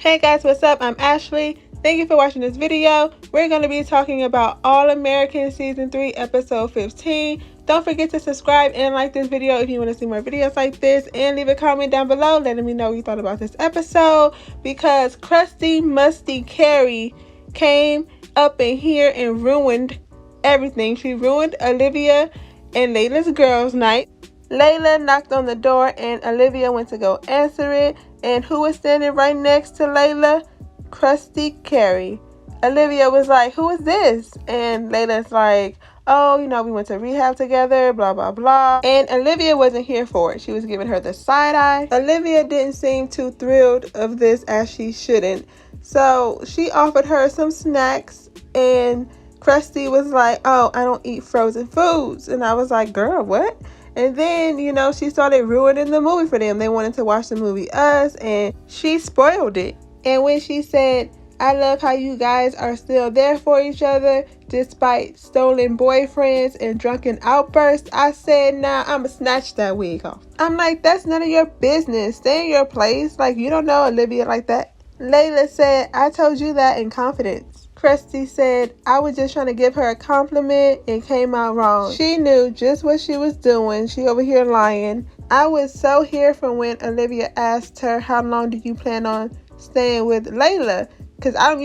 Hey guys, what's up? I'm Ashley. Thank you for watching this video. We're going to be talking about All American Season 3, Episode 15. Don't forget to subscribe and like this video if you want to see more videos like this. And leave a comment down below letting me know what you thought about this episode. Because Crusty Musty Carrie came up in here and ruined everything. She ruined Olivia and Layla's girls' night. Layla knocked on the door and Olivia went to go answer it. And who was standing right next to Layla? Crusty Carrie. Olivia was like, who is this? And Layla's like, oh, we went to rehab together, blah, blah, blah. And Olivia wasn't here for it. She was giving her the side eye. Olivia didn't seem too thrilled of this, as she shouldn't. So she offered her some snacks and Crusty was like, oh, I don't eat frozen foods. And I was like, girl, what? And then, she started ruining the movie for them. They wanted to watch the movie Us, and she spoiled it. And when she said, I love how you guys are still there for each other, despite stolen boyfriends and drunken outbursts, I said, nah, I'ma snatch that wig off. I'm like, that's none of your business. Stay in your place. Like, you don't know Olivia like that. Layla said, I told you that in confidence. Crusty said, I was just trying to give her a compliment and came out wrong. She knew just what she was doing. She over here lying. I was so here from when Olivia asked her, how long do you plan on staying with Layla? Because I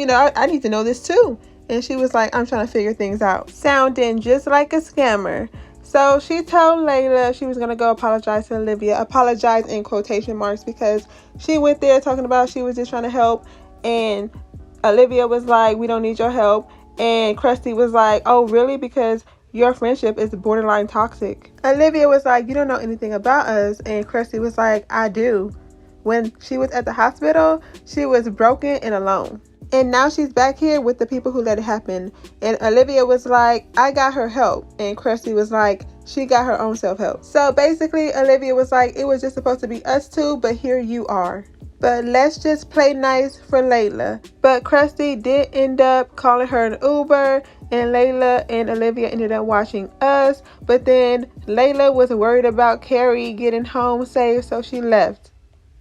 need to know this too. And she was like, I'm trying to figure things out. Sounding just like a scammer. So she told Layla she was going to go apologize to Olivia. Apologize in quotation marks, because she went there talking about she was just trying to help. And Olivia was like, we don't need your help. And Crusty was like, oh, really? Because your friendship is borderline toxic. Olivia was like, you don't know anything about us. And Crusty was like, I do. When she was at the hospital, she was broken and alone. And now she's back here with the people who let it happen. And Olivia was like, I got her help. And Crusty was like, she got her own self-help. So basically, Olivia was like, it was just supposed to be us two, but here you are. But let's just play nice for Layla. But Crusty did end up calling her an Uber, and Layla and Olivia ended up watching Us. But then Layla was worried about Carrie getting home safe, so she left.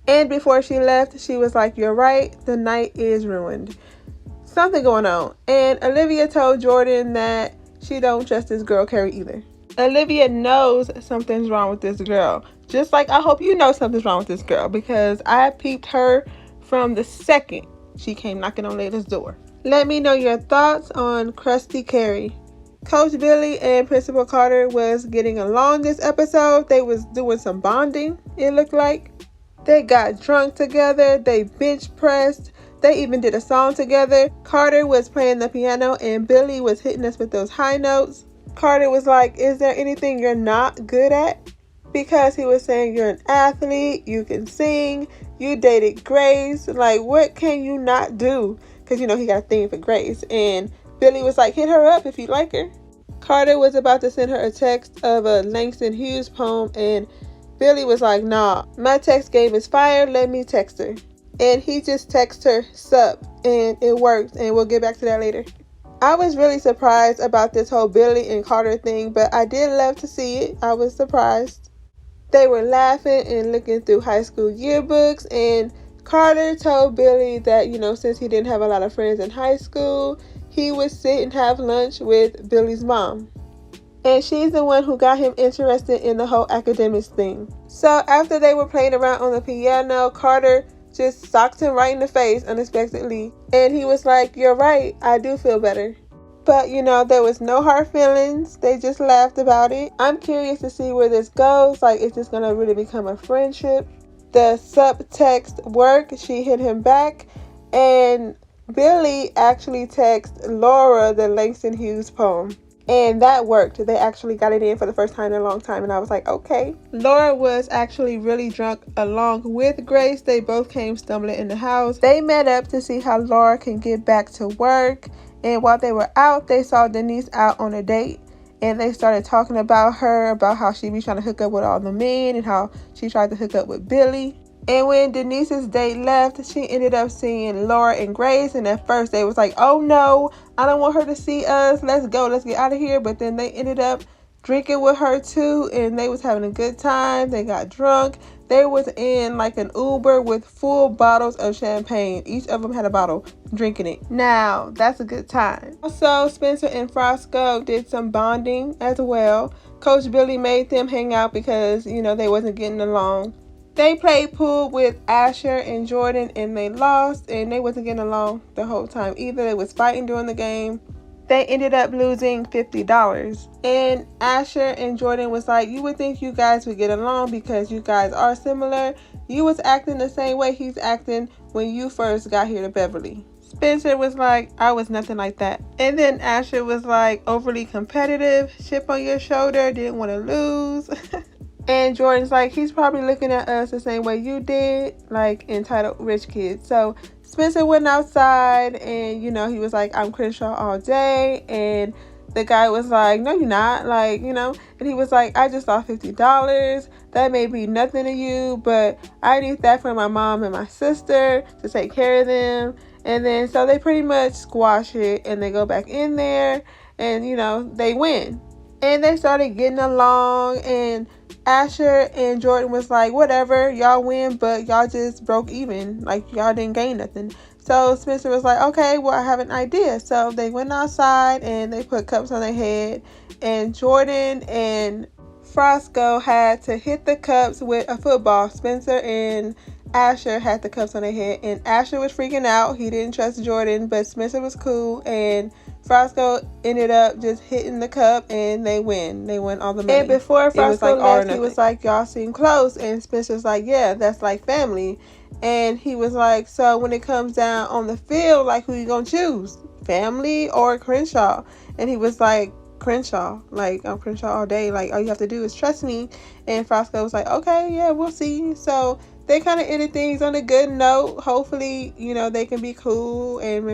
And before she left, she was like, you're right, the night is ruined. Something going on. And Olivia told Jordan that she don't trust this girl Carrie either. Olivia knows something's wrong with this girl. Just like I hope you know something's wrong with this girl, because I peeped her from the second she came knocking on Layla's door. Let me know your thoughts on Crusty Carrie. Coach Billy and Principal Carter was getting along this episode. They was doing some bonding, it looked like. They got drunk together. They bench pressed. They even did a song together. Carter was playing the piano and Billy was hitting us with those high notes. Carter was like, is there anything you're not good at? Because he was saying you're an athlete, you can sing, you dated Grace. Like, what can you not do? Because, he got a thing for Grace. And Billy was like, hit her up if you like her. Carter was about to send her a text of a Langston Hughes poem. And Billy was like, nah, my text game is fire. Let me text her. And he just texted her, sup. And it worked. And we'll get back to that later. I was really surprised about this whole Billy and Carter thing, but I did love to see it. I was surprised. They were laughing and looking through high school yearbooks, and Carter told Billy that, since he didn't have a lot of friends in high school, he would sit and have lunch with Billy's mom. And she's the one who got him interested in the whole academics thing. So after they were playing around on the piano, Carter just socked him right in the face unexpectedly. And he was like, you're right, I do feel better. But, there was no hard feelings. They just laughed about it. I'm curious to see where this goes. Like, is this going to really become a friendship? The subtext worked. She hit him back. And Billy actually texted Laura the Langston Hughes poem. And that worked. They actually got it in for the first time in a long time. And I was like, okay. Laura was actually really drunk along with Grace. They both came stumbling in the house. They met up to see how Laura can get back to work. And while they were out, they saw Denise out on a date. And they started talking about her, about how she be trying to hook up with all the men and how she tried to hook up with Billy. And when Denise's date left, she ended up seeing Laura and Grace. And at first they was like, oh no, I don't want her to see us. Let's go. Let's get out of here. But then they ended up drinking with her too, and they was having a good time. They got drunk. They was in like an Uber with full bottles of champagne. Each of them had a bottle, drinking it. Now, that's a good time. Also, Spencer and Frosco did some bonding as well. Coach Billy made them hang out because, you know, they wasn't getting along. They played pool with Asher and Jordan, and they lost, and they wasn't getting along the whole time either. They was fighting during the game. They ended up losing $50. And Asher and Jordan was like, you would think you guys would get along because you guys are similar. You was acting the same way he's acting when you first got here to Beverly. Spencer was like, I was nothing like that. And then Asher was like, overly competitive, chip on your shoulder, didn't want to lose. And Jordan's like, he's probably looking at us the same way you did, like entitled rich kids. So Spencer went outside and, you know, he was like, I'm Crenshaw all day. And the guy was like, no, you're not. Like, you know, and he was like, I just lost $50. That may be nothing to you, but I need that for my mom and my sister to take care of them. And then so they pretty much squash it and they go back in there and, you know, they win. And they started getting along, and Asher and Jordan was like, whatever, y'all win, but y'all just broke even. Like, y'all didn't gain nothing. So Spencer was like, okay, well, I have an idea. So they went outside and they put cups on their head, and Jordan and Frosco had to hit the cups with a football. Spencer and Asher had the cups on their head, and Asher was freaking out. He didn't trust Jordan, but Spencer was cool, and Frosco ended up just hitting the cup, and they win. They won all the money. And before Frosco left, he was like, y'all seem close. And Spencer's like, yeah, that's like family. And he was like, so when it comes down on the field, like, who you gonna choose? Family or Crenshaw? And he was like, Crenshaw. Like, I'm Crenshaw all day. Like, all you have to do is trust me. And Frosco was like, okay, yeah, we'll see. So they kind of ended things on a good note. Hopefully, you know, they can be cool and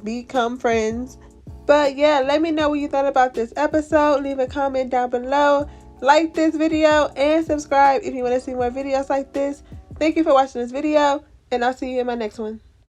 become friends. But yeah, let me know what you thought about this episode. Leave a comment down below. Like this video and subscribe if you want to see more videos like this. Thank you for watching this video, and I'll see you in my next one.